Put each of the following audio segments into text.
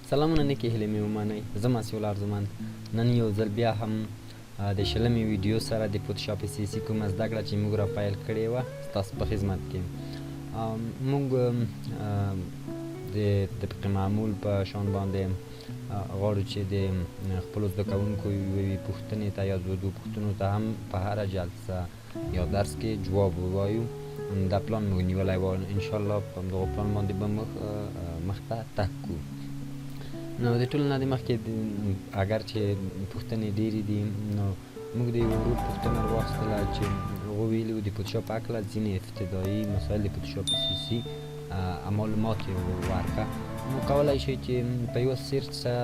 سلامونه نیکې هیلې مې ومنئ. زه مسايل ارزمند نن یو ځل بیا هم د شلمې ویډیو سره د فوتوشاپ سیاسي کومه زده کړه چې موږ را پیل کړې وه ستاسو په خدمت کې موږ د طبق معمول په شان باندې غواړو چې د خپلو زده کوونکو یوې پوښتنې ته یا دوه پوښتنو ته هم په هره جلسه یا درس کې جواب ووایو. دا پلان موږ نیولی و، انشاءالله په همدغه پلان باندې به مخته تګ کوو. نو د ټولو نه د مخکې اگر چې پوښتنې ډېرې دي نو موږ د یو ورور پوښتنه راواخیستله چې هغو ویلي وو د فوتوشاپ په هکله ځینې ابتدایي مسایل د فوتوشاپ سیاسي معلومات یې ورکړه. نو کولی شئ چې په یوه سرچ سره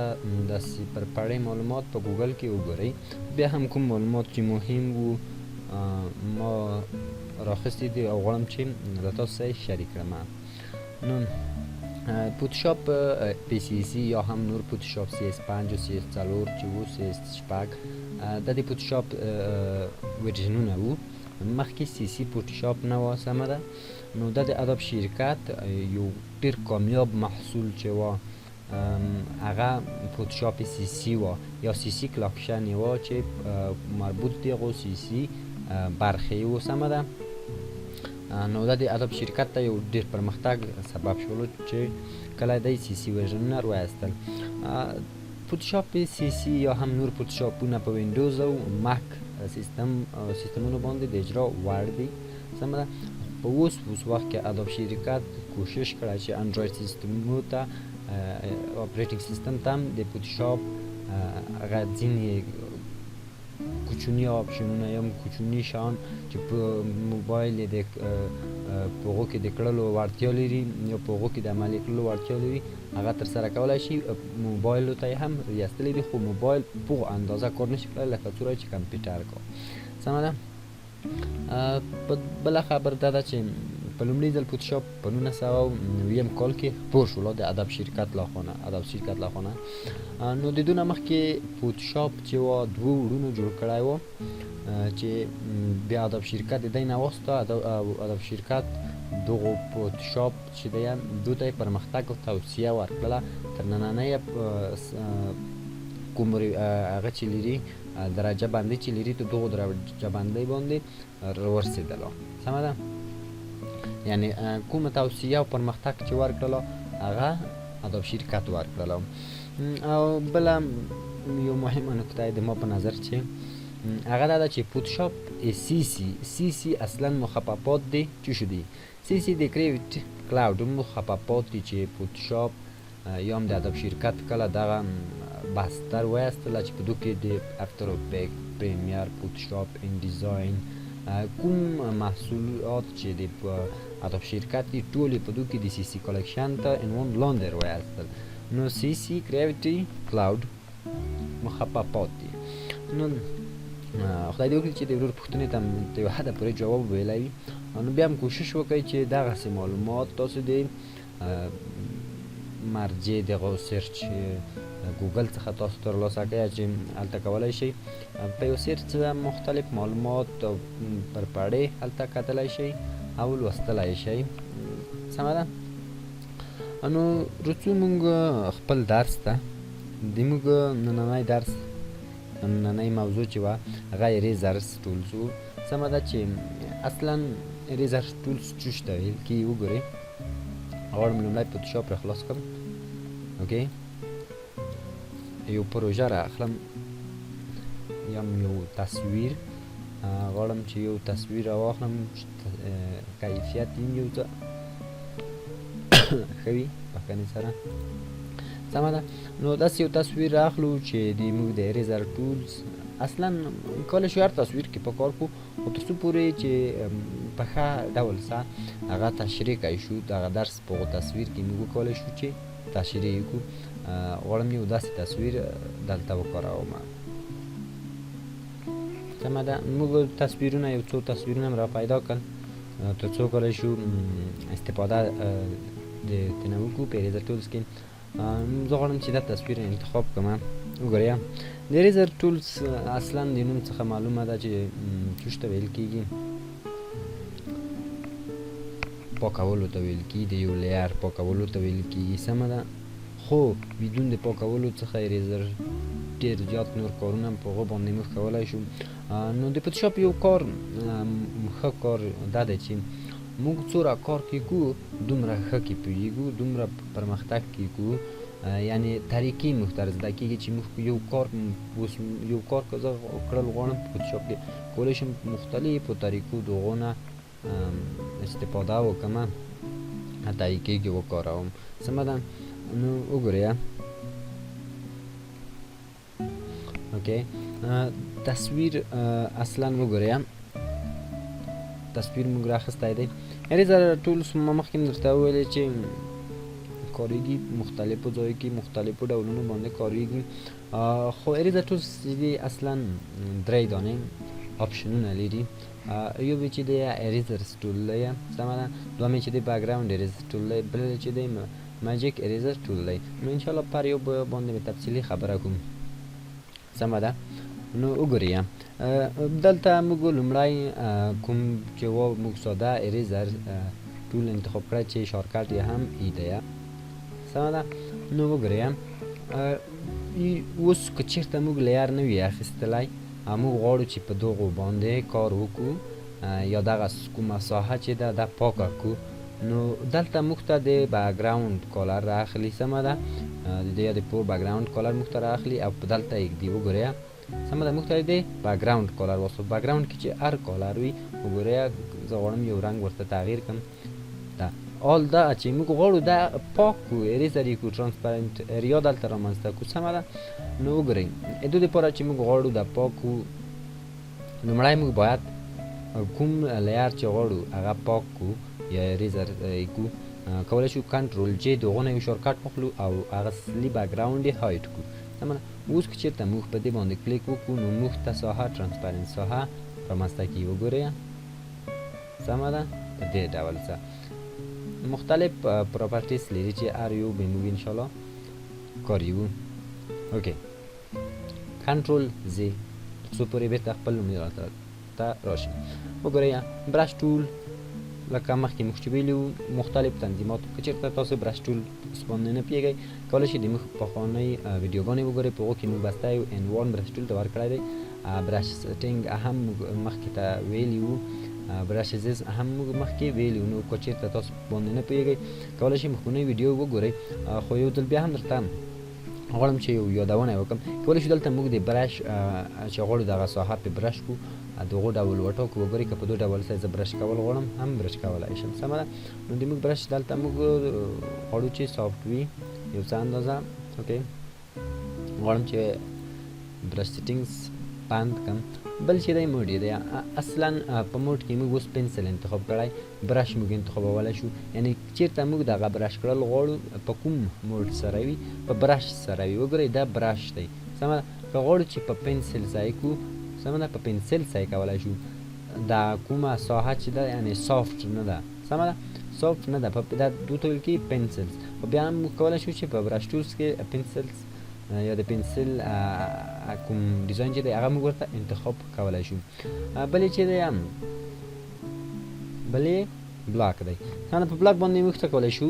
داسې پر پړی معلومات په ګوګل کې وګورئ. بیا هم کوم معلومات چې مهم وو ما راخیستي دي او غواړم چې له تاسو سره یې شریک کړم. نو فوتوشاپ پی سی سی یا هم نور فوتوشاپ سی اس 5 و سی اس 4 چې وو سی اس 6 دا د فوتوشاپ ورژنونه وو. مخکې سی سی فوتوشاپ نه وه، سمه ده. نو دا د اداب شرکت یو ډېر کامیاب محصول چې وه هغه فوتوشاپ سی سی وه یا سی سی کلاکشن یې وه چې مربوط د هغو سی سی برخې وو، سمه ده. نو دا د اداب شرکت ته یو ډېر پرمختګ سبب شولو چې کله دی سی سی ورژنونه راوایستل. فوتوشاپ سی سی یا هم نور فوتوشاپونه په وینډوز او مک سیستمونو باندې د اجرا وړ دي، سمه ده. په اوس وخت کې اداب شرکت کوشش کړی چې انډراید سیستمونو ته اپریټینګ سیستم ته هم د فوتوشاپ هغه ځینې کوچني آپشنونه یا کوچني شیان چې په موبایل یې په هغو کې د کړلو وړتیا لري یا په هغو کې د عملي کړلو وړتیا لري هغه ترسره کولی شي. موبایلو ته یې هم ریاستلی دي خو موبایل په هغه اندازه کار نشي کړی لکه څومره چې کمپیوټر کار، سمه ده. بله خبر دا ده چې په لومړي ځل فوتوشاپ په 1990 کال کې خپور شو د اداب شرکت لخوا. نو د دونه مخکې فوتوشاپ چې وه دوه وړونو جوړ کړی و چې بیا اداب شرکت د دی نه واخیسته او اداب شرکت دغو فوتوشاپ چې دی دوی ته یې پرمختګ او توصیه ورکړله. تر نننۍ کوم هغه چې لري درجه بندۍ چې لري تر دغو درجه بندۍ باندې راورسېدله، سمه ده. یعنې کومه توصیه او پرمختګ چې ورکړله هغه اداب شرکت ورکړله. او بله یو مهمه نکته د ما په نظر چې هغه دا ده چې فوتوشاپ سی سی اصلا مخففات دی. چی شدی؟ سی سی د کریویت کلاود مخففات دی چې فوتوشاپ یا هم د اداب شرکت کله دغه بستر وایستله چې په دو کې د افتر افیکت، پریمیر، فوتوشاپ، ان ډیزاین کوم محصولات چې د اداب شرکت دي ټولې په دو کې د سی سی کلکشن ته عنوان لاندې وایستل. نو سی سی کریویټي کلاود مخففات دي. نو خدای دې وکړي چې د ورور پوښتنې ته تر یو حده پورې جواب ویلی وي. نو بیا هم کوشش وکړئ چې دغسې معلومات تاسو د مرجع دغه سرچ ګوګل څخه تاسو ترلاسه کړئ چې هلته کولی شئ په یو سرچ مختلف معلومات پر پړې هلته کتلی شئ او لوستلی شئ، سمه ده. نو رڅو موږ خپل درس ته د موږ نننۍ موضوع چې وه هغه اریزرز ټولز وو، سمه ده. چې اصلا اریزرز ټولز چوش ته ویل کېږي وګورئ. غواړم لومړی فوتوشاپ را خلاص کړم. اوکې، یو پروژه را اخلم یا یو تصویر غواړم چې یو تصویر را واخلم کیفیت یې یو څه ښه وي بخښنې سره، سمه ده. نو داسې یو تصویر را اخلو چې د موږ د اریزر ټولز اصلا کولی شو هر تصویر کې په کار کړو خو تر څو پورې چې په ښه ډول سه هغه تشریح کولی شو دغه درس په هغو تصویر کې موږ وکولی شو چې تشریح یې کړو. غواړم یو داسې تصویر دلته وکاروم، سمه ده. موږ تصویرونه یو څو تصویرونه هم را پیدا کړل تر څو کولی شو استفاده د ترې وکړو په اریزر ټولز کې. زه غواړم چې دا تصویر انتخاب کړم. وګورئ د اریزر ټولز اصلا د نوم څخه معلومه ده چې چوش ته ویل کېږي، پاکولو ته ویل کېږي، د یو لیر پاکولو ته ویل کېږي، سمه ده. خو بدون د پاکولو څخه اریزر ډېر زیات نور کارونه هم په هغه باندې موږ کولی شو. نو د فوتوشاپ یو کار ښه کار دا دی چې موږ څومره کار کوو دومره ښه کې پوهېږو، دومره پرمختګ کوو. یعنې طریقې موږ ته زده کېږي چې موږ یو کار که زه کړل غواړم په فوتوشاپ کې کولی شم مختلفو طریقو د هغو نه استفاده وکړم، طریقې کې وکاروم. سمه ده. نو وګورئ اوکې تصویر اصلا وګورئ تصویر موږ راخستی دی. اریزر ټولز ما مخکې درته وویلې چې کارېږي مختلفو ځایو کې مختلفو ډولونو باندې کارېږي. خو اریزر ټولز دي اصلا درې دانې آپشنونه لري. یو چې دی اریزرز ټول دی، سمه ده. دویم چې دی بیکګراوند اریزر ټول دی، بل چې دی ماجیک اریزر ټول دی. نو انشاءالله پر یو باندې به تفصیلي خبره کوم. سمه ده. نو وګورئ دلته موږ لومړی کوم چې موږ ساده اریزر ټول انتخاب کړی چې شارکټ یې هم ای دی. سمه ده. نو وګورئ اوس که چېرته موږ لیر نه وي اخیستلی، موږ غواړو چې په دغو باندې کار وکړو یا دغه کومه ساحه چې ده دا پاکه کړو، نو دلته موږ ته د بیکګراوند کالر رااخلي. سمه ده. یا د پور بیکګراوند کالر موږ ته رااخلي او په دلته یږدي. وګورئ سمه ده. موږ ته د بیکګراوند کالر واسطه بیکګراوند کې چې هر کالر وي وګورئ زه غواړم یو رنګ ورته تغییر کړم. دا آل دا چې موږ غواړو دا پاک کړو اریزر یې کړو ټرانسپرنټ اریا دلته رامنځته کړو. سمه ده. نو وګورئ د دې دپاره چې موږ غواړو دا پاک کړو لومړی موږ باید کوم لیر چې غواړو هغه پاک کړو یا اریزر یې کړو کولی شو کنټرول جې د هغو نه یو شارکټ واخلو او هغه اصلي بیکګراوند یې هایډ کړو. سمه ده. اوس که چېرته موږ په دې باندې کلیک وکړو نو موږ ته ساحه ټرانسپرنټ ساحه رامنځته کړي. وګورئ سمه ده. په دې ډول څه مختلف پراپرټیز لري چې هر یو به موږ انشاءالله کاریو. اوکې کنټرول زی څو پورې بېرته خپل لومړي حالت ته راشي. وګورئ برش ټول لکه مخکې موږ چې ویلي وو مختلف تنظیمات. که چېرته تاسو برش ټول باندې نه پوهېږئ کولی شئ د موږ پخوانۍ ویډیوګانې وګورئ، په هغو کې موږ بسته یو N1 برش ټول ته ورکړی دی. برش سیټینګ هم مخکې ته ویلي وو، برشزز هم موږ مخکې ویلي وو. نو که چېرته تاسو باندې نه پوهېږئ کولی شئ مخکینۍ ویډیو وګورئ. خو یو ځل بیا هم درته غواړم چې یو یادونه یې وکړم. کولی شو دلته موږ د برش چې غواړو دغه ساحه پې برش کړو د هغو ډول وټاکو. وګورئ که په دو ډول سره زه برش کول غواړم هم برش کولی شم. سمه ده. نو د موږ برش دلته موږ غواړو چې سافت وي یو څه اندازه. اوکې غواړم چې برش سیټینګز بند کړم. بل چې دی موډ یې دی اصلا په موډ کې موږ اوس پنسل انتخاب کړی، برش موږ انتخابولی شو. یعنې چېرته موږ دغه برش کړل غواړو په کوم موډ سره وي په برش سره وي. وګورئ دا برش دی. سمه ده. که غواړو چې په پنسل ځای کړو سمه ده په پنسل ځای کولی شو. دا کومه ساحه چې ده یعنې سافت نه ده. سمه ده. سافت نه ده دا دو ته ویل کېږي پنسلز. خو بیا هم موږ کولی شو چې په برش ټولز کې پنسلز یا د پنسل کوم ډیزاین چې دی هغه موږ ورته انتخاب کولی شو. بلې چې دی بلې بلاک دی. سمه په بلاک باندې موږ څه کولی شو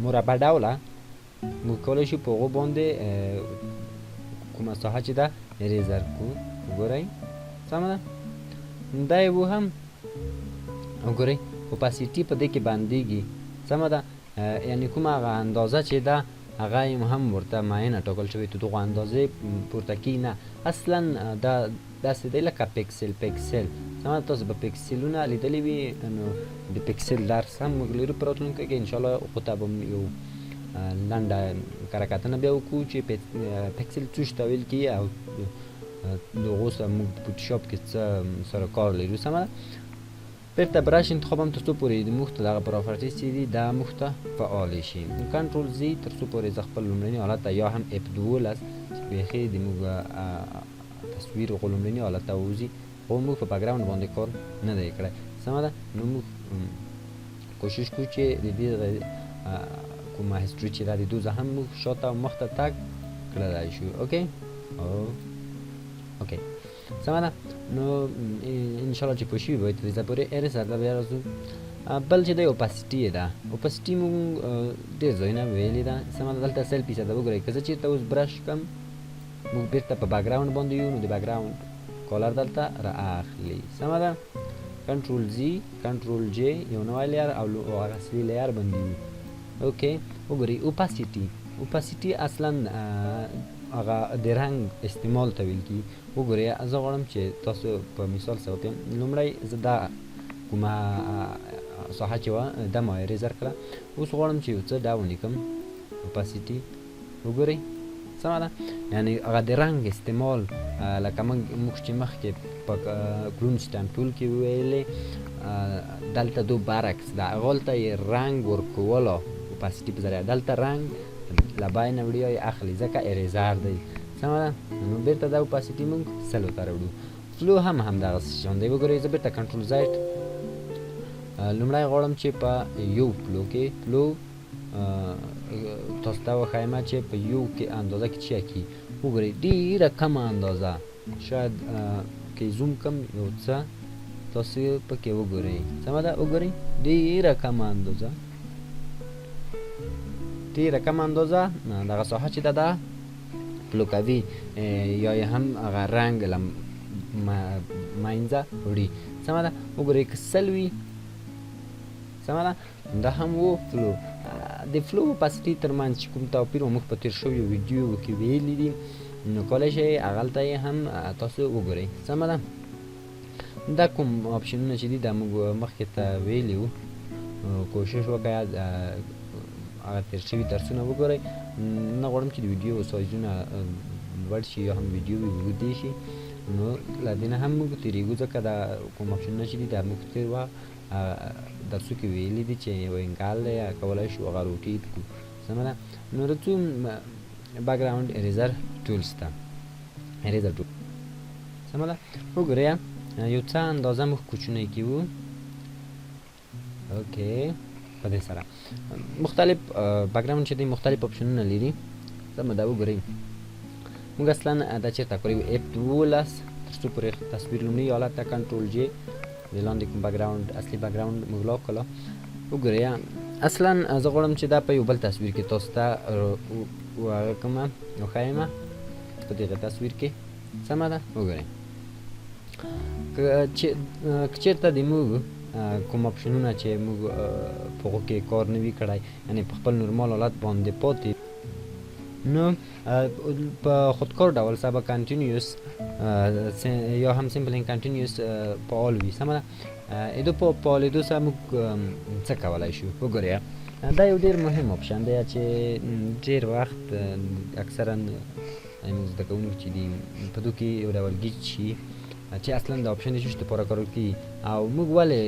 مربع ډوله موږ کولی شو په هغو باندې کومه ساحه چې ده اریزر کړو. وګورئ سمه ده. دا یې هم وګورئ اوپاسیټي په دې کې بندېږي. سمه ده. یعنې کومه هغه اندازه چې ده هغه هم ورته معینه ټاکل شوې تر دغو اندازې پورته کېږي نه. اصلا دا داسې دی لکه پکسل. سمه ده. تاسو به پکسلونه لیدلي وي. نو د پکسل درس هم موږ لرو په راتلونکي کې انشاءالله. خو ته به یو لنډه کره کتنه بیا وکړو چې پکسل څه ته ویل کېږي او د هغو سره موږ په فوتوشاپ کې څه سره کار لرو. سمه ده. بیرته برش انتخاب هم تر څو پورې د موږ ته دغه پراپرټیز چې دي دا موږ ته فعالې شي. کنټرول زی تر څو پورې زه خپل لومړني حالت ته یا هم F12 چې بیخي د موږ تصویر هغو لومړني حالت ته ووځي. خو موږ په بیکګراوند باندې کار نه دی کړی. سمه ده. نو موږ کوشش کوو چې د دې کومه هسټري چې دا د دوزه هم موږ شاته او مخته تګ کړلی شو. اوکې اوکې سمه ده. نو انشاءالله چې پوه شوي به تر دې ځای پورې اریزر ته بیا راځو. بل چې د اوپاسټي ده اوپاسټي مونږ ډېر ځایونه ویلې ده سمه ده دلته سل فیصده وګورئ که زه چېرته اوس برش کړم موږ بېرته په بیکګراونډ باندې یو نو د بیکګراونډ کالر دلته را اخلي سمه ده کنټرول زی کنټرول جې یو نوی لیر او هغه اصلي لیر باندې وي اوکې وګورئ اوپاسټي اصلا هغه د رنګ استعمال ته ویل کېږي وګورئ زه غواړم چې تاسو په مثال سره وکړم لومړی زه دا کومه ساحه چې وه دا ما اریزر کړه اوس غواړم چې یو څه دا ولیکم اوپاسټي وګورئ سمه ده یعنې هغه د رنګ استعمال لکه موږ چې مخکې په کلون سټمپ ټول کې ویلې دلته دو برعکس ده هغلته یې رنګ ورکولو اوپاسټي په ذریعه دلته رنګ له بینه وړي اخلي ځکه اریزر دی سمه ده نو بېرته دا اوپاسټي موږ سلو ته راوړو فلو هم همدغسې شان دی وګورئ زه بېرته کنټرول زیډ لومړی غواړم چې په یو فلو کې فلو تاسو ته وښایم چې په یو کې اندازه کې څه کي وګورئ ډېره کمه اندازه شاید کې زوم کم یو څه تاسو پکې وګورئ سمه ده وګورئ ډېره کمه اندازه دغه ساحه چې ده فلو کوي یا یې هم هغه رنګ له منځه وړي سمه ده وګورئ که سل وي سمه ده دا هم و فلو د فلو اوپاسټي ترمنځ چې کوم توپیر موږ په تېر شویو ویډیو کې ویلي دي نو کولی شئ هغلته یې هم تاسو وګورئ سمه ده دا کوم اپشنونه چې دي دا موږ مخکې ته ویلي وو کوشش وکړئ هغه تېر شوي درسونه وګورئ نه غواړم چې د ویډیو سایزونه لوړ شي یا هم ویډیو اوږدې شي نو له دې نه هم موږ تېرېږو ځکه دا کوم اپشنونه چې دي دا موږ تېر وخت درسو کې ویلي دي چې وینګال دی کولی شو هغه روټیټ کړو سمه ده نو د څو بیکګراونډ اریزر ټولز ته اریزر ټول سمه ده وګورئ یو څه اندازه موږ کوچنی کوو اوکې په دې سره مختلف بیکګراونډ چې دی مختلف اپشنونه لري سمه ده وګورئ موږ اصلا دا چېرته کړی وو اف 12 تر څو پورې تصویر لومړي حالت ته کنټرول جې د لاندې کوم بیکګراونډ اصلي بیکګراونډ موږ لاک کړله وګورئ اصلا زه غواړم چې دا په یو بل تصویر کې تاسو ته هغه کومه وښایم په دغه تصویر کې سمه ده وګورئ که چېرته د موږ کوم اپشنونه چې موږ په هغو کې کار نه وي کړی یعنې په خپل نورمال حالت باندې پاتې نو په خودکار ډول سبا کنټینیوس یا هم سمپل ان کنټینیوس فعال وي سمه ده ایدو په فعالېدو سره موږ څه کولی شو وګورئ دا یو ډېر مهم اپشن دی چې ډېر وخت اکثرا زده کوونکي چې دي په دو کې یو ډول ګیج شي چې اصلا د اپشن د شته لپاره کارول کېږي او موږ ولې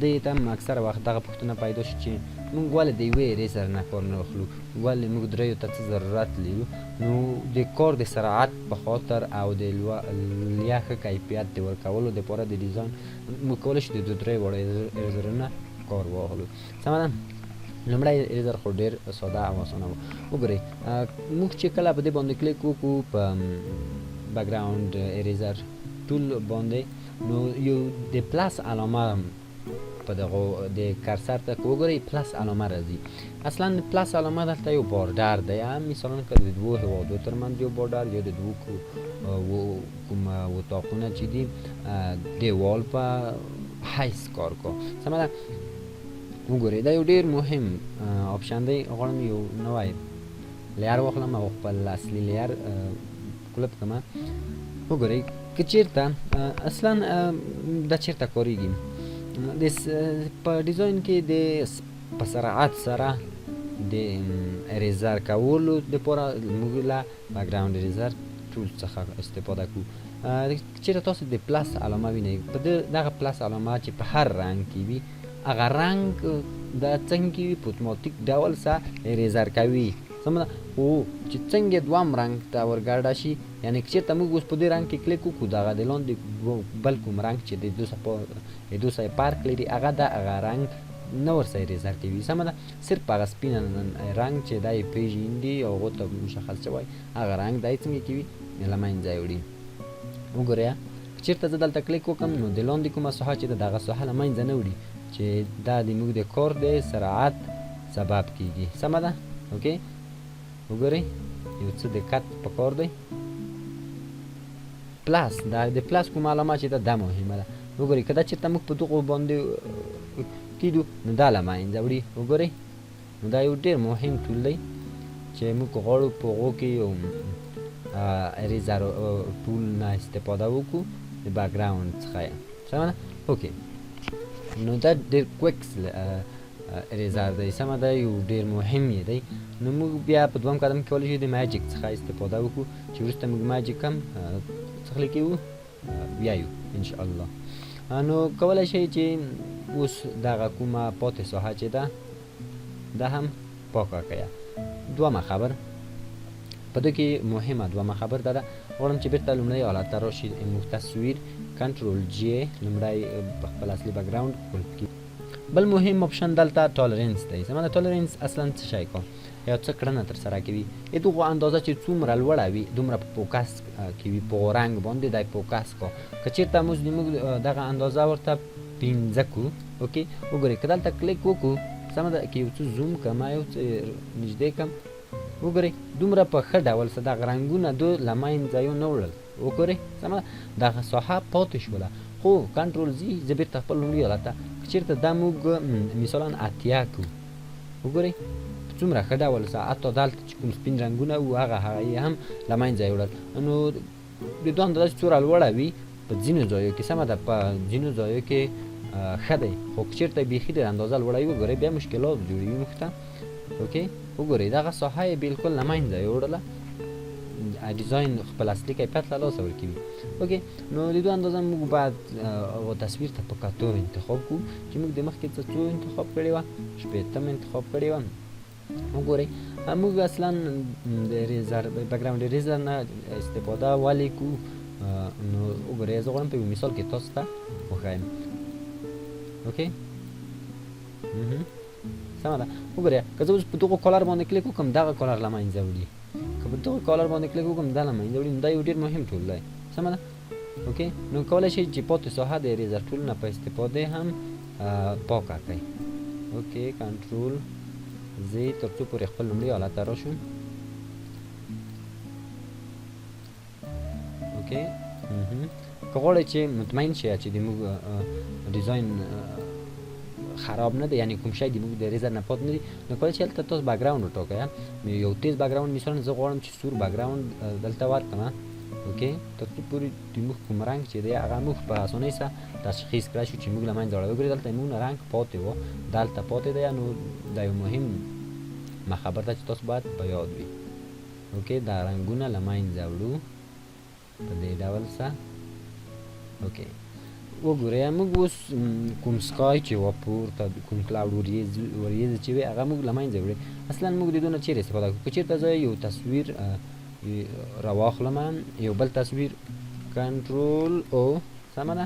دې ته هم اکثره وخت دغه پوښتنه پیدا شي چې موږ ولې د یوې اریزر نه کار نه اخلو ولې موږ دریو ته څه ضرورت لرو نو د کار د سرعت په خاطر او د لیا ښه کیفیت د ورکولو دپاره د ډیزاین موږ کولی شو د دو درې واړه اریزرونه کار واخلو سمه ده لومړی اریزر خو ډېر ساده او اسانه و وګورئ موږ چې کله په دې باندې کلیک وکړو په بیکګراونډ اریزر ټول باندې نو یو د پلس علامه په دغه د کرسر ته وګورئ پلس علامه راځي اصلا پلس علامه دلته یو بارډر دی مثلا که د دوو هېوادو ترمنځ یو بارډر یا د دوو کوم اتاقونه چې دي دیوال په حیث کار کو سمه ده وګورئ دا یو ډېر مهم اپشن دی غواړم یو نوی لیر واخلم او خپل اصلي لیر کلپ کړم وګورئ که چېرته اصلا دا چېرته کارېږي په ډیزاین کې د په سرعت سره د اریزر کولو دپاره موږ له بیکګراونډ اریزر ټول څخه استفاده کوو چېرته تاسو د پلس علامه وینئ په دغه پلس علامه چې په هر رنګ کې وي هغه رنګ دا څنګه وي په اتوماتیک ډول سره اریزر کوي سمه ده خو چې څنګه دویم رنګ ته ورګډه شي یعنې که چېرته موږ اوس په دې رنګ کې کلیک وکړو دغه د لاندې بل کوم رنګ چې د دو سره فرق لري هغه هغه رنګ نه ورسره اریزر کوي سمه ده صرف هغه سپین رنګ چې دا یې پېژندي او هغو ته مشخص شوی هغه رنګ دا یې څنګه کوي له منځه یې وړي وګورئ که چېرته زه دلته کلیک وکړم نو د لاندې کومه ساحه چې ده دغه ساحه له منځه نه وړي چې دا د موږ د کار د سرعت سبب کیږي. سمه ده؟ اوکې وګورئ یو څه دقت پکار دی. پلاس دا د پلاس کوم علامه چې دا مهمه ده. وګورئ که دا چېرته موږ په دغو باندې کیدو نو دا له منځه وړي. وګورئ نو دا یو ډېر مهم ټول دی چې موږ غواړو په هغو کې یو اریزر ټول نه استفاده وکړو د بکګراوند څخه. سمه ده؟ اوکې نو دا ډېر کویک اریزر دی. سمه ده؟ یو ډېر مهم یې دی. نو موږ بیا په دویم قدم کې کولی شو د میجیک څخه استفاده وکړو چې وروسته موږ میجیک هم څخه کوو بیایو انشاءالله. نو کولی شئ چې اوس دغه کومه پاتې ساحه چې ده دا هم پاکه کړئ. دویمه خبر په دې کې مهمه دویمه خبر دا ده غواړم چې بیرته لومړی حالت ته راشي. موږ تصویر کنټرول جی لومړی په خپل اصلي بکګراوند کول کړي. بل مهم اپشن دلته تالرنس دی. سمه ده؟ تالرنس اصلا څه شی کوي یا څه کړنه ترسره کوي. د دغو اندازه چې څومره لوړه وي دومره په فوکس کې وي، په رنګ باندې دی فوکس کو. که چېرته موږ دغه اندازه ورته 15 کړو اوکې وګورئ که دلته کلیک وکړو سمه ده که یو څه زوم کړم یو څه نږدې کړم وګورئ دومره په ښه ډول څه دغه رنګونه دو له منځه یو نه وړل. وګورئ سمه ده دغه ساحه پاتې شوله. خو کنټرول زی زه بیرته خپل لومړي حالت ته که چېرته دا موږ مثلا 80 کړو وګورئ څومره ښه ډول څه حتی دلته چې کوم سپین رنګونه وو هغه یې هم له منځه یې وړل. نو د دوه اندازه چې څومره لوړه وي په ځینو ځایو کې سمه ده په ځینو ځایو کې ښه دی. خو که چېرته بیخي ډېر اندازه لوړه وي وګورئ بیا مشکلات جوړوي موږ ته. اوکې وګورئ دغه ساحه یې بلکل له منځه یې وړله. ډیزاین خپل اصلي کیفیت له لاسه ورکوي. اوکې نو د دوه اندازه موږ باید تصویر ته په کتو انتخاب کړو چې موږ د مخکې څه انتخاب کړې وه 80 انتخاب کړې وه. وګورئ موږ اصلا د ریزر بکګراوند ریزر نه استفاده ولې کوو. نو وګورئ زه غواړم په یو مثال کې تاسو ته وښایم. اوکې سمه ده؟ وګورئ که زه اوس په دغو کالر باندې کلیک وکړم دغه کالر له منځه وړي. که په دغه کالر باندې کلیک وکړم دا له منځه وړي. نو دا یو ډېر مهم ټول دی. سمه ده؟ اوکې نو کولی شئ چې پاتې ساحه د ریزر ټول نه په استفادې هم پاکه کړئ. اوکې کنټرول زه تر څو پورې خپل لومړي حالت ته راشو. اوکې که غواړئ چې مطمئن شئ چې د موږ ډیزاین خراب نه دی یعنی کوم شی د موږ د ریزر نه پاتې نه دي نو کولی شئ هلته تاسو بکګراوند وټاکئ. یو تیز بکګراوند مثلا زه غواړم چې سور بکګراوند دلته ورکړم. اوکې تر څو پورې د موږ کوم رنګ چې دی هغه موږ په اسانۍ سره تشخیص کړی شو چې موږ له منځه وړی. وګورئ دلته موږ رنګ پاتې و دلته پاتې دی. نو دا یو مهم خبر ده چې تاسو باید په یاد وي. اوکې دا رنګونه له منځه وړو په دې ډول سره. اوکې وګورئ موږ اوس کوم سکای چې و پورته کوم کلاود وریځې چې وي هغه موږ له منځه وړي. اصلا موږ د دې نه چیرې استفاده کوو. که چېرته زه یو تصویر راواخلم یو بل تصویر کنټرول او سمه ده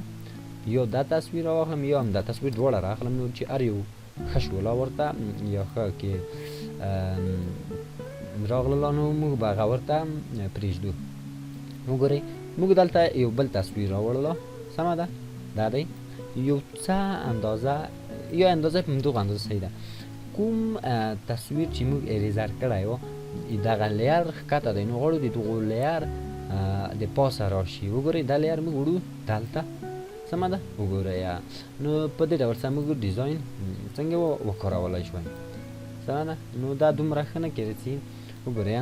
یو دا تصویر راواخلم یا هم دا تصویر دواړه راخلم نو چې هر یو ښه شوله ورته یا ښه کې راغلله نو موږ به هغه ورته پرېږدو. وګورئ موږ دلته یو بل تصویر راوړله. سمه ده دا دی یو څه اندازه یا اندازه په همدغه اندازه صحیح ده. کوم تصویر چې موږ اریزر کړی و دغه لیر ښکته دی نو غواړو د دغو لیر د پاسه راشي. وګورئ دا لیر موږ وړو دلته. سمه ده؟ وګورئ نو په دې ډول سره موږ ډیزاین څنګه وکارولی شوی. سمه ده؟ نو دا دومره ښه نه کېږي چې وګورئ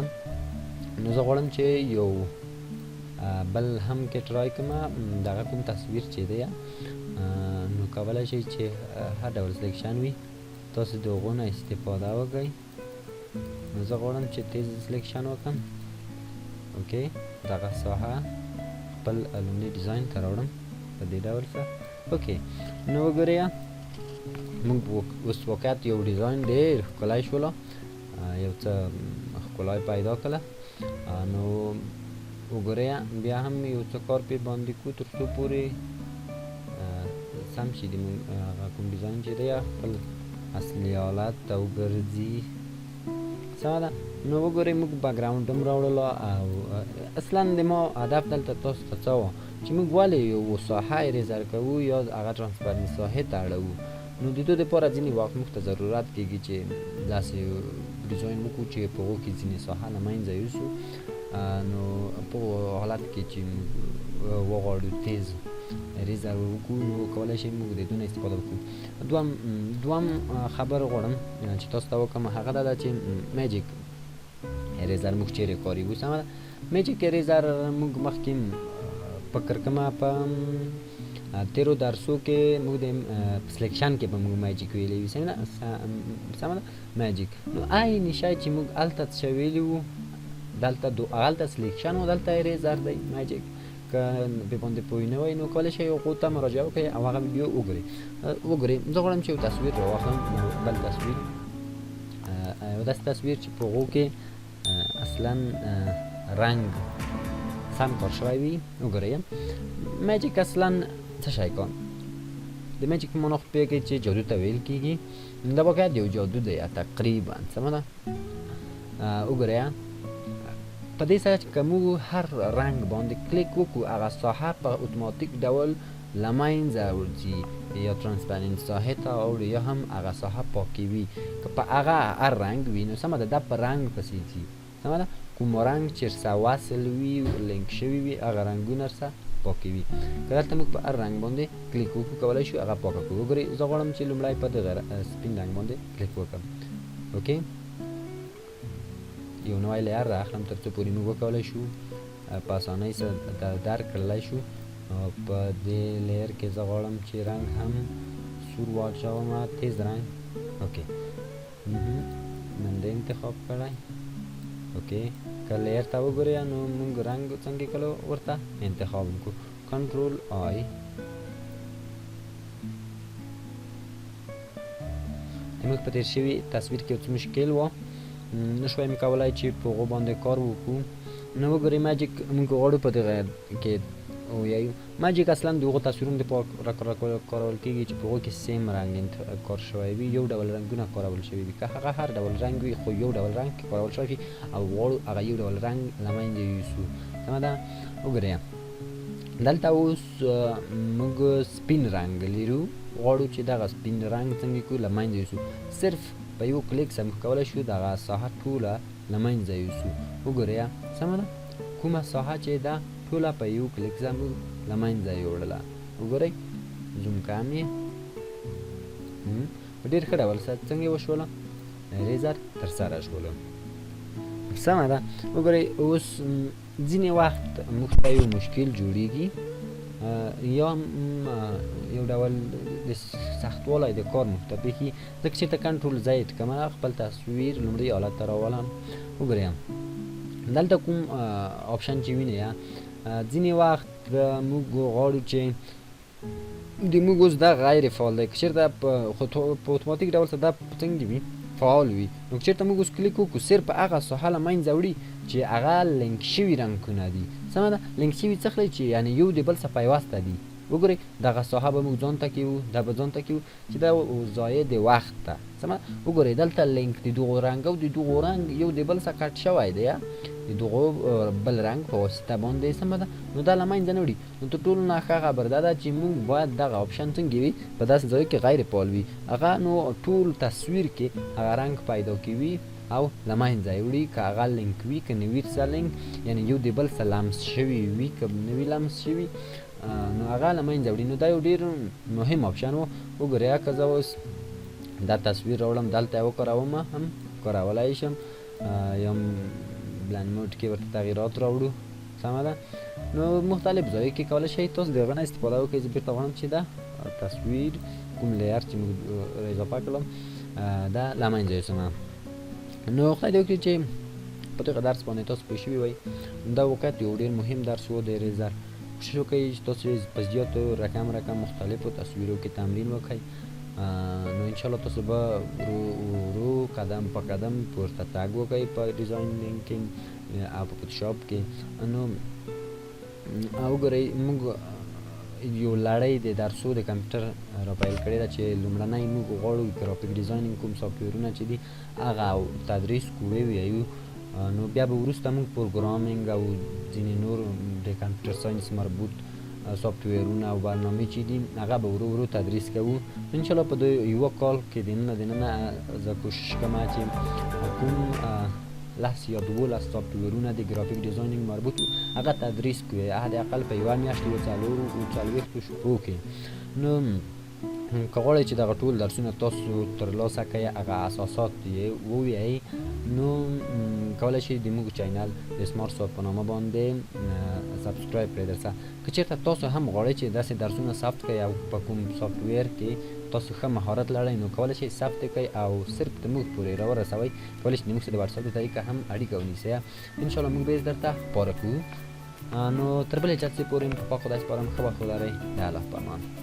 نو زه غواړم چې یو بل هم کې ټرای کړم دغه کوم تصویر چې دی نو کولی شئ چې هر ډول سلیکشن وي تاسو د هغو نه استفاده وکړئ. نو زه غواړم چې تیز سلیکشن وکړم. اوکې دغه ساحه خپل لومړي ډیزاین ته راوړم په دې ډول سره. اوکې نو وګورئ موږ اوس واقعیت یو ډیزاین ډېر ښکلی شوله یو څه ښکلا پیدا کړله. نو وګورئ بیا هم یو څه کار پرې باندې کړو تر څو پورې سم شي د هغه کوم ډیزاین چې دی خپل اصلي حالت ته وګرځي. سمه ده؟ نو وګورئ موږ بکګراوند هم راوړله او اصلا د ما هدف دلته تاسو ته څه وه چې موږ ولې یو ساحه اریزر کوو یا هغه ټرانسپرنټ ساحې ته اړوو. نو د دې لپاره ځینې وخت موږ ته ضرورت کېږي چې داسې ډیزاین وکړو چې په هغو کې ځینې ساحه له منځه یوسو. نو په حالت کې چې وغواړو تیز ریزر وکړو نو کولی شئ موږ د دې نه استفاده وکړو. دویم خبر غواړم چې تاسو ته وکړم هغه دا ده چې میجیک اریزر موږ چیرې کاروو. سمه ده، میجیک اریزر موږ مخکې فکر کوم په تیرو درسو کې موږ د سلیکشن کې به موږ میجیک ویلی وي. سمه ده، میجیک نو عین شی چې موږ هلته څه ویلي وو دلته هلته سلیکشن و دلته اریزر دی میجیک. که په باندې پوه نه وئ نو کولی شئ هغو ته مراجعه وکړئ او هغه ویډیو وګورئ. زه غواړم چې یو تصویر راواخلم، بل تصویر، یو داسې تصویر چې په هغو کې اصلا رنګ سم کار شوی وي. وګورئ میجیک اصلا څه شی کار د میجیک په معنا خو پوهېږئ چې جادو ته ویل کېږي. دا واقعیت یو جادو دی تقریبا. سمه ده، وګورئ په دې سره چې که موږ هر رنګ باندې کلیک وکړو هغه ساحه په اتوماتیک ډول له منځه ورځي، یا ترانسپرنټ ساحې ته اوړي یا هم هغه ساحه پاکې وي. که په هغه هر رنګ وي نو سمه ده دا په رنګ پسې ځي. سمه ده، کوم رنګ چې ورسره وصل وي لینک شوي وي هغه رنګونه ورسره پاکې وي. که دلته موږ په هر رنګ باندې کلیک وکړو کولی شو هغه پاکه کړو. وګورئ زه غواړم چې لومړی په دغه سپین رنګ باندې کلیک وکړم. اوکې، یو نوی لیر رااخلم تر څو پورې موږ وکولی شو په اسانۍ سره درک کړلی شو. په دې لیر کې زه غواړم چې رنګ هم سور واچوم، تیز رنګ. اوکې، من دې انتخاب کړی. اوکې، که لیر ته وګورئ نو موږ رنګ څنګه کلو ورته انتخاب وکړو. کنټرول آی موږ په تېر شوي تصویر کې څه مشکل و نه شویم کولی چې په هغو باندې کار وکړو. نو وګورئ میجیک موږ غواړو په دغه کې ووایو میجیک اصلا د هغو تصویرونو دپاره کارول کېږي چې په هغو کې سیم رنګ کار شوی وي، یو ډول رنګونه کارول شوي وي. که هغه هر ډول رنګ وي خو یو ډول رنګ کارول شوی وي او غواړو هغه یو ډول رنګ له منځه یوسو. سمه ده، وګورئ دلته اوس موږ سپین رنګ لرو، غواړو چې دغه سپین رنګ څنګه کړو له منځه یوسو. صرف په یو کلیک سره موږ کولی شو دغه ساحه ټوله له منځه یوسو. وګورئ سمه ده، کومه ساحه چې ده ټوله په یو کلیک سره موږ له منځه یوړله. وګورئ زوم کم یې په ډېر ښه ډول سره څنګه وشوله ریزر ترسره شوله. سمه ده، وګورئ اوس ځینې وخت موږ ته یو مشکل جوړیږي یا یو ډول د سختوالی د کار موږ ته پېښي. ځکه چې ته کنټرول زید کړم خپل تصویر لومړي حالت ته راولم. وګورئ دلته کوم آپشن چې وینئ ځینې وخت موږ غواړو چې د موږ اوس دا غیر فعال دی. که چېرته په اتوماتیک ډول سره دا څنګه وي فعال وي نو که چېرته موږ اوس کلیک وکړو صرف هغه ساحه له منځه وړي چې هغه لینک شوي رنګونه دي. سمه ده، لینک شوي څه خلی چې یعنې یو د بل سره پیوسته دي. وګورئ دغه ساحه به موږ ځان ته کیو، دا به ځان ته کیو چې دا ضایع د وخت ده. سمه، وګورئ دلته لینک د دغو رنګ او د دغو رنګ یو د بل څخه کټ شوی دی د دغو بل رنګ په واسطه باندې. سمه ده، نو دا له منځه نه وړي. نو تر ټولو نه ښه خبر دا ده چې موږ باید دغه آپشن څنګه وي په داسې ځای کې غیر فعال وي هغه نو ټول تصویر کې هغه رنګ پیدا کوي او له منځه یې وړي. که هغه لینک وي که نه وي څه لینک یعنې یو د بل څه لمس شوي وي که نه وي لمس شوي نو هغه له منځه وړي. نو دا یو ډېر مهم آپشن و. وګورئ که زه اوس دا تصویر راوړم دلته یې وکاروم هم کارولی شم یا بلند موډ کې ورته تغییرات راوړو. سمه ده، نو مختلف ځایو کې کولی شئ تاسو د هغه نه استفاده وکړئ. زه بېرته غواړم چې دا تصویر کوم لیر چې موږ اضافه کړم دا له منځه یوسم. نو خدای دې وکړي چې په دغه درس باندې تاسو پوه شوي وئ. دا واقعیت یو ډېر مهم درس و د ریزر. کوشش وکړئ چې تاسو په زیاتو رقم مختلفو تصویرو کې تمرین وکړئ. نو انشاءالله تاسو به ورو قدم په قدم پورته تګ وکړئ په ډیزاینینګ کې او په فوتوشاپ کې. نو وګورئ موږ یو لړۍ د درسو د کمپیوټر را پیل کړې ده چې لومړنی موږ غواړو ګرافیک ډیزاینینګ کوم سافټویرونه چې دي هغه تدریس کوو ویایو. نو بیا به وروسته موږ پروګرامینګ او ځینې نور د کمپیوټر ساینس مربوط سافتویرونه او برنامې چې دي هغه به ورو ورو تدریس کوو. انشاءالله په یوه کال کې دننه زه کوشش کوم چې کوم 10 یا 12 سافتویرونه د ګرافیک ډیزاینینګ مربوط هغه تدریس کړو، حداقل په یوه میاشت یو 40 شروع کړي. نو که غواړئ چې دغه ټول درسونه تاسو ترلاسه کړئ، هغه اساسات یې ووایئ، نو کولی شئ د موږ چینل د سمارت سافت په نامه باندې سابسکرايب کړئ. درسه که چېرته تاسو هم غواړئ چې داسې درسونه ثبت کړئ او په کوم سافټویر کې تاسو ښه مهارت لرئ، نو کولی شئ ثبت کړئ او صرف د موږ پورې راورسوئ. کولی شئ د موږ سره د واتساپ د طریقه هم اړیکه ونیسئ. انشاءالله موږ به درته خپاره کړو. نو تر بلې جلسې پورې په پاک خدای سپارم. ښه وخت ولرئ. د الله په امان.